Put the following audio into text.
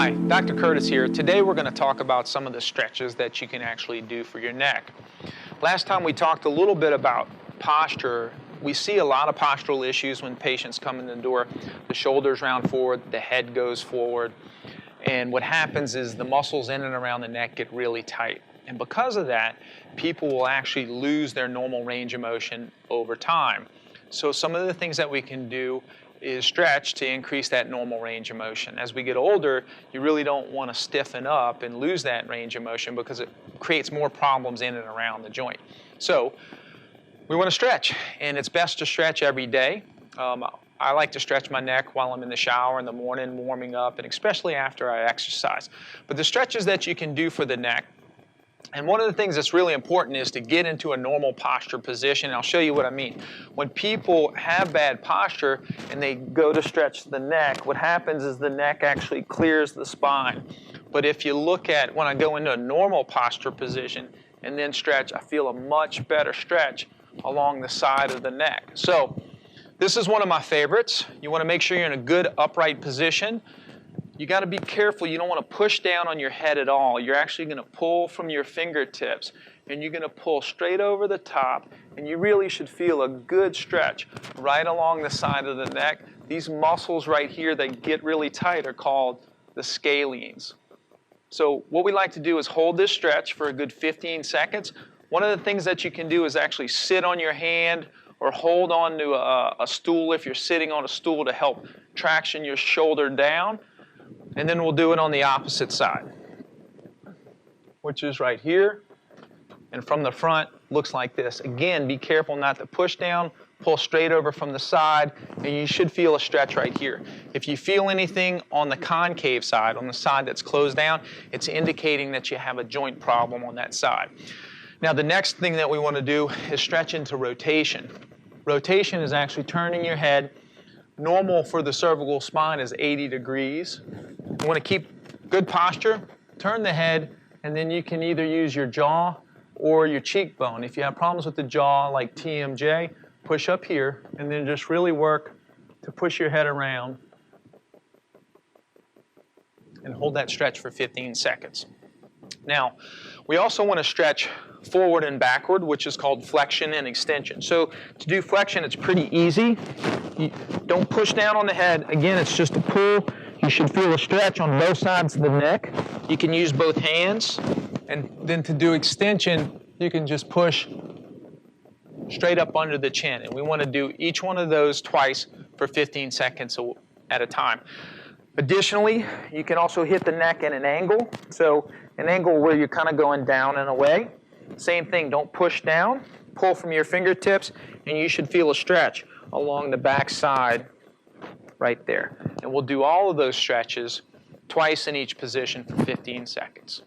Hi, Dr. Curtis here. Today we're going to talk about some of the stretches that you can actually do for your neck. Last time we talked a little bit about posture. We see a lot of postural issues when patients come in the door. The shoulders round forward, the head goes forward, and what happens is the muscles in and around the neck get really tight. And because of that, people will actually lose their normal range of motion over time. So some of the things that we can do is stretch to increase that normal range of motion. As we get older, you really don't want to stiffen up and lose that range of motion because it creates more problems in and around the joint. So we want to stretch, and it's best to stretch every day. I like to stretch my neck while I'm in the shower in the morning, warming up, and especially after I exercise. But the stretches that you can do for the neck, and one of the things that's really important is to get into a normal posture position, and I'll show you what I mean. When people have bad posture and they go to stretch the neck, what happens is the neck actually clears the spine. But if you look at when I go into a normal posture position and then stretch, I feel a much better stretch along the side of the neck. So this is one of my favorites. You want to make sure you're in a good upright position. You got to be careful. You don't want to push down on your head at all. You're actually going to pull from your fingertips, and you're going to pull straight over the top, and you really should feel a good stretch right along the side of the neck. These muscles right here that get really tight are called the scalenes. So what we like to do is hold this stretch for a good 15 seconds. One of the things that you can do is actually sit on your hand or hold on to a stool if you're sitting on a stool to help traction your shoulder down. And then we'll do it on the opposite side, which is right here. And from the front, looks like this. Again, be careful not to push down, pull straight over from the side, and you should feel a stretch right here. If you feel anything on the concave side, on the side that's closed down, it's indicating that you have a joint problem on that side. Now, the next thing that we want to do is stretch into rotation. Rotation is actually turning your head. Normal for the cervical spine is 80 degrees. You want to keep good posture, turn the head, and then you can either use your jaw or your cheekbone. If you have problems with the jaw, like TMJ, push up here, and then just really work to push your head around and hold that stretch for 15 seconds. Now, we also want to stretch forward and backward, which is called flexion and extension. So to do flexion, it's pretty easy. You don't push down on the head. Again, it's just a pull. You should feel a stretch on both sides of the neck. You can use both hands. And then to do extension, you can just push straight up under the chin. And we want to do each one of those twice for 15 seconds at a time. Additionally, you can also hit the neck at an angle. So an angle where you're kind of going down and away. Same thing, don't push down, pull from your fingertips, and you should feel a stretch along the back side right there. And we'll do all of those stretches twice in each position for 15 seconds.